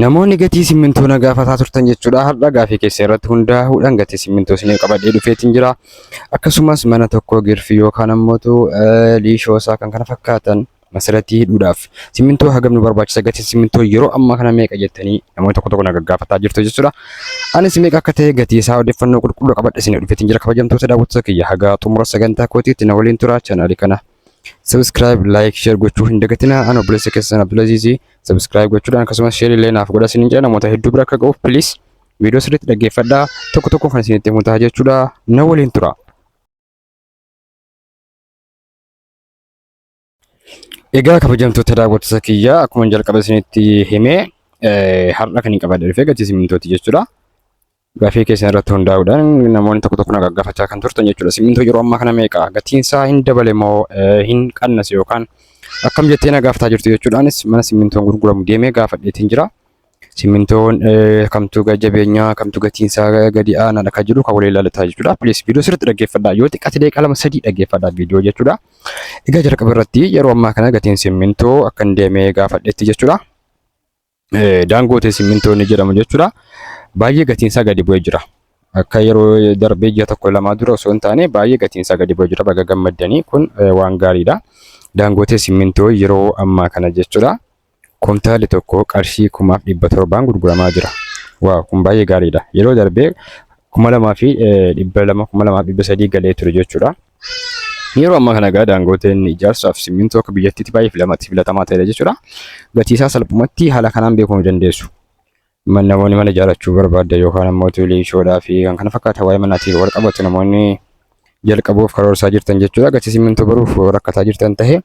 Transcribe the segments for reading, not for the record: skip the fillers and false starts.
Namoonni gatii simmintoo na gaafataa turtan jechuudha. Har'a gaafii keessa irratti hundaa'uudhaan gatii simmintoo isin qabadhee dhufeetiin jira. Akkasumas mana tokko girfii yookaan ammoo liishoo isaa kan kana fakkaatan masiratii hidhuudhaaf simmintoo hagam nu barbaachisa gatii simmintoo yeroo ammaa kana meeqa jettanii namoonni tokko tokko na gaggaafataa jirtu jechuudha. Anis meeqa akka ta'e gatii isaa odeeffannoo qulqulluu qabadhee isin dhufeetiin jira. Kabajamtoota daawwattoota kiyya haga xumura sagantaa kootiitti na waliin turaa chaanaalii kana. Subscribe, like, share gochuu hin dagatinaa. Ana obboleessa keessan Abdulaziz subscribe gochuudhaan akkasumas share illee naaf godhaa isiniin jedha. Namoota hedduu bira akka ga'uuf please viidiyoo sirriitti dhaggeeffadhaa. Tokko tokko kan isinitti himu ta'a jechuudha. Na waliin tura. Egaa kabajamtoota daawwattoota kiyyaa akkuma jalqaba isinitti himee har'a kan hin qabadhe dhufee gatii simmintooti jechuudha. Gaafii keessan irratti hundaa'uudhaan namoonni tokko tokko na gaggaafachaa kan turtan jechuudha. Simmintoo yeroo ammaa kana meeqa? Gatiin isaa hin dabale moo hin qannase yookaan akkam jettee na gaafataa jirtu jechuudhaanis mana simmintoon gurguramu deemee gaafadheetiin jira. Simmintoon kamtu jabeenyaa kamtu gatiin isaa gadi aanaadha kan jedhu kan walii ilaalataa jechuudha. Please viidiyoo sirriitti dhaggeeffadhaa. Yoo xiqqaate daqiiqaa lama sadii dhaggeeffadhaa viidiyoo jechuudha. Egaa jalqaba irratti yeroo ammaa kana gatiin simmintoo akkan deemee gaafadheetti jechuudha. Daangootee simmintoo ni jedhamu jechuudha. Baay'ee gatiin isaa gadi bu'ee jira. Akka yeroo darbee ji'a tokko lama dura osoo hin taane baay'ee gatiin isaa gadi bu'ee jira. Baga gammaddanii kun waan gaariidha. Daangootee simmintoo yeroo ammaa kana jechuudha. Kumtaali tokko qarshii 1700 gurguramaa jira. Waaw kun baay'ee gaariidha. Yeroo darbee 2200 2300 galee ture jechuudha. Yeroo ammaa kana egaa daangooteen ijaarsaaf simmintoo akka biyyattiitti baay'ee filatamaa ta'edha jechuudha. Gatii isaa salphumatti haala kanaan beekuu ni dandeessu. Namoonni mana ijaarrachuu barbaadda yookaan ammoo liishoodhaa fi kan kana fakkaatan waa'ee manaatiin wal qabatu namoonni jalqabuuf karoorsaa jirtan jechuudha. Gatii simmintoo baruuf rakkataa jirtan ta'e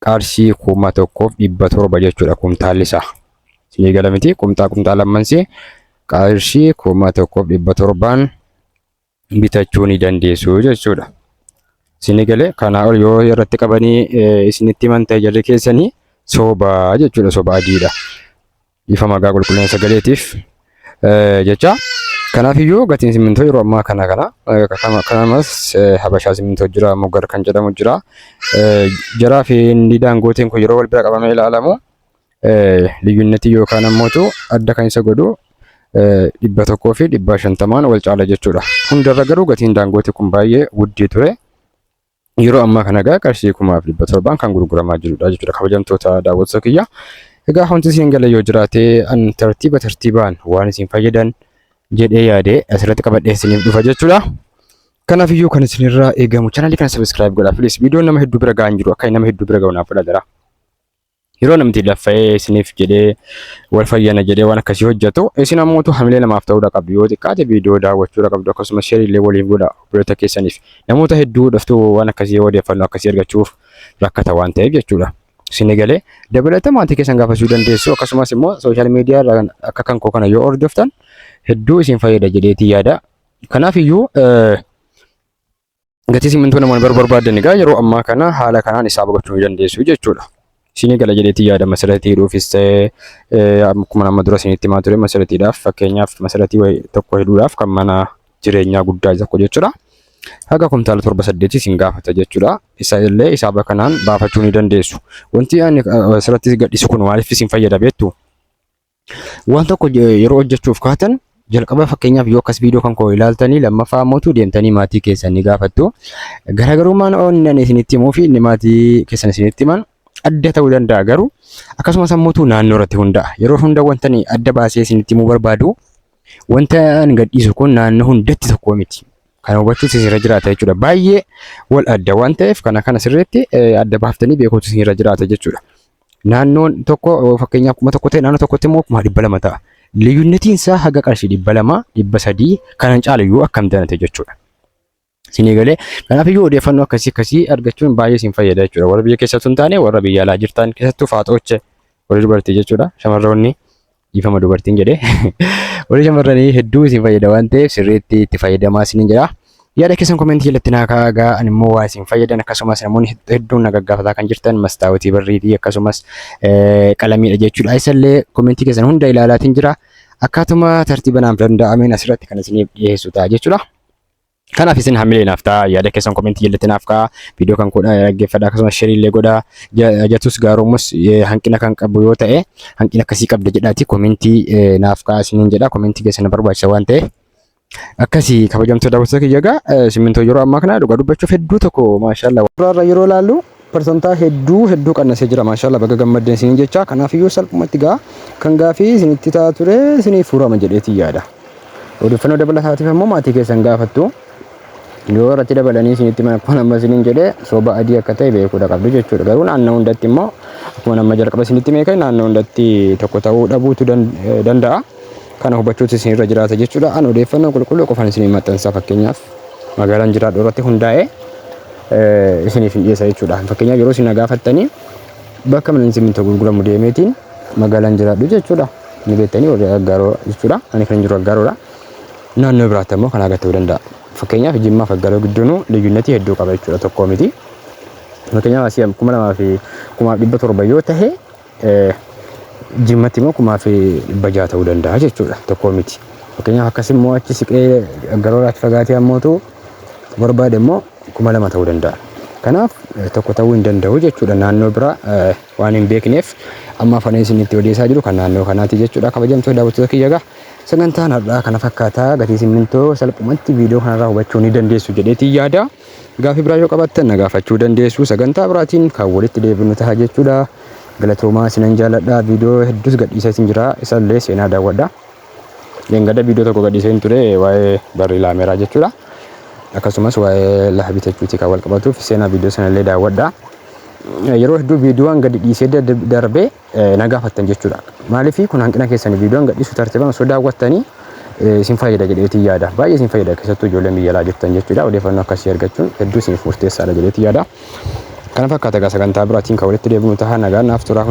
qarshii 1700 jechuudha kumtaalli isaa. Isinii gala miti kumtaa lammansi qarshii 1700 bitachuu ni dandeessu jechuudha. Isinii galee kanaa ol yoo irratti qabanii isinitti himan ta'e jarri keessanii soobaa jechuudha. Soba adiidha. Ifa magaa qulqullina sagaleetiif jecha kanaafiyyuu gatiin simmintoo yeroo ammaa kanamas habashaa simmintoo jira moggar kan jedhamu jira jaraa fi inni daangooteen kun yeroo wal bira qabamee ilaalamu liyyunnetii yookaan ammootu adda kan isa godhu 100 fi 150 wal caala jechuudha. Hundarra garuu gatiin daangootii kun baay'ee guddii ture. Yeroo ammaa kana egaa qarshii 1700 kan gurguramaa jirudha jechuudha. Kabajamtoota daawwattoota kiyya. Egaa wanti isin gala yoo jiraate an tartiibaan waan isin fayyadan jedhee yaadee asirratti qabadhee isiniif dhufa jechuudha. Kanaafiyyuu kan isinirraa eegamu chaanaalii kana subscribe godhaa. Please viidiyoon nama hedduu bira ga'an jiru akka nama hedduu bira ga'u naaf godhaa. Yeroo namni laffa'ee isiniif jedhee wal fayyana jedhee waan akkasii hojjetu isin ammootu hamilee namaaf ta'uudha qabdu. Yoo xiqqaate viidiyoo daawwachuudha qabdu akkasumas share illee waliin godhaa obboleettota keessaniif. Namoota hedduu dhuftuu waan akkasii odeeffannoo akkasii argachuuf rakkata waan ta'eef jechuudha. Isinii galee dabalata maatii keessan gaafachuu dandeessu akkasumas immoo sooshaal miidiyaa irraa akka kan koo kana yoo hordoftan hedduu isin fayyada jedheetii yaada. Kanaafiyyuu gatii simmintoo namoonni barbaadan egaa yeroo ammaa kana haala kanaan isaa gochuu dandeessu jechuudha. Isinii gala jedheetii yaada masaratii hidhuufis akkuma nama dura isinitti himaa ture masaratiidhaaf fakkeenyaaf masaratii tokko hidhuudhaaf kan mana jireenyaa guddaa tokko jechuudha. Haga kumtaala 7-8 isin gaafata jechuudha. Isa illee hisaaba kanaan baafachuu ni dandeessu. Wanti ani asirratti gadhiisu kun maaliif isin fayyada beektu? Waan tokko yeroo hojjechuuf kaatan jalqaba fakkeenyaaf yoo akkas viidiyoo kan koo ilaaltanii lammaffaa mootu deemtanii maatii keessan ni gaafattu. Garaagarummaan onni isinitti himuu fi inni maatii keessan isinitti himan adda ta'uu danda'a garuu akkasumas ammootu naannoo irratti hundaa'a. Yeroo hunda wantani adda baasee isinitti himuu barbaadu wanta ani gadhiisu kun naannoo hundatti tokko miti. Kan hubachuun isinirra jiraata jechuudha. Baay'ee wal adda waan ta'eef kana sirriitti adda baaftanii beekuutu isinirra jiraata jechuudha. Naannoon tokko fakkeenyaaf 100 ta'e naannoo tokkotti immoo 200 ta'a. Liyyunnetiin isaa haga qarshii 200, 300 kanan caalayyuu akkam danate jechuudha. Isinii galee kanaafiyyuu odeeffannoo akkasii argachuun baay'ee isin fayyada jechuudha. Warra biyya keessattuu hin taane warra biyya alaa jirtan keessattuu faaxooche warri dubartii jechuudha. Shamarroonni ifama dubartiin jedhee warri shamarranii hedduu isin fayyada waan ta'eef sirriitti itti fayyadamaa isiniin jedha. Yaada keessan komentii jalatti naa kaagaa ani immoo waa isin fayyadan akkasumas namoonni hedduun na gaggaafataa kan jirtan mastaawotii barriitii akkasumas qalamiidha jechuudha. Isallee komentii keessan hunda ilaalaatiin jira. Akkaatuma tartiiba naaf danda'ameen asirratti kan isiniif dhiyeessu ta'a jechuudha. Kanaaf isin hamilee naaf ta'a yaada keessan komentii jalatti naaf ka'a viidiyoo kan godha dhaggeeffadha akkasumas share illee godha jatus gaarummus hanqina kan qabu yoo ta'e hanqina akkasii qabda jedhaati komentii naaf ka'a isiniin jedha komentii keessan barbaachisa waan ta'e akkasii kabajamtoota daawwattoota kiyya egaa simmintoo yeroo ammaa kana dhugaa dubbachuuf hedduu tokko maashaallah warra yeroo laallu persentaa hedduu qannasee jira maashaallah baga gammaddeen isiniin jecha kanaaf iyyuu salphumatti gaa kan gaafii isinitti ta'a ture isiniif furama jedheetii yaada odeeffannoo dabalataatiif ammoo maatii keessan gaafattu yoo irratti dabalanii isinitti mana amma isiniin jedhee sooba adii akka ta'e beekuudha qabdu jechuudha garuu naannoo hundatti immoo akkuma nama jalqaba isinitti meeqa naannoo hundatti tokko ta'uu dhabuutu danda'a kana hubachuutu isin irra jiraata jechuudha an odeeffannoo qulqulluu qofaan isin maxxansaa fakkeenyaaf magaalaan jiraadhu irratti hundaa'ee isiniif hin dhiyeessa jechuudha fakkeenyaaf yeroo isin gaafattanii bakka mana simmintoo gurguramu deemeetiin magaalaan jiraadhu jechuudha ni beektanii aggaaroo jechuudha ani kan jiru aggaaroodha naannoo biraatti immoo kan agarta'uu danda'a fakkeenyaaf Jimmaa fi Aggaaroo gidduun liyyuunnati hedduu qaba jechuudha tokko miti fakkeenyaaf asii 2,700 yoo ta'e Jimmatti immoo 1,600 ta'uu danda'a jechuudha tokko miti fakkeenyaaf akkasii immoo achi siqee Aggaaroodhaatti fagaatee ammoo barbaade immoo 2,000 ta'uu danda'a kanaaf tokko ta'uu hin danda'u jechuudha naannoo bira waan hin beekneef amma afaan isinitti odeessaa jiru kan naannoo kanaati jechuudha kabajamtoota daawwattoota kiyya egaa sagantaan har'aa kana fakkaataa gatii simmintoo salphumatti viidiyoo kanarraa hubachuu ni dandeessu jedheetii yaada gaafii biraa yoo qabaattan na gaafachuu dandeessu sagantaa biraatiin kan walitti deebinu ta'a jechuudha galatoomaa isinan jaaladha viidiyoo hedduus gadhiisaa isin jira isallee seenaa daawwadha leengada viidiyoo tokko gadhiisee ture waa'ee barri laameeraa jechuudha akkasumas waa'ee lafa bitachuutii kan wal qabatuuf seenaa viidiyoo sanallee daawwadha yeroo hedduu viidiyoon gadi dhiisee darbee na gaafattan jechuudha maaliif kun hanqina keessanii viidiyoon gadhiisu tartiibaan osoo daawwattanii isin fayyada jedheetii yaada baay'ee isin fayyada keessattuu ijoolleen biyya alaa jirtan jechuudha odeeffannoo akkasii argachuun hedduu isiniif murteessaadha jedheetii yaada kana fakkaata sagantaa biraatiin kan walitti deebinu ta'a nagaan naaf turaa hunda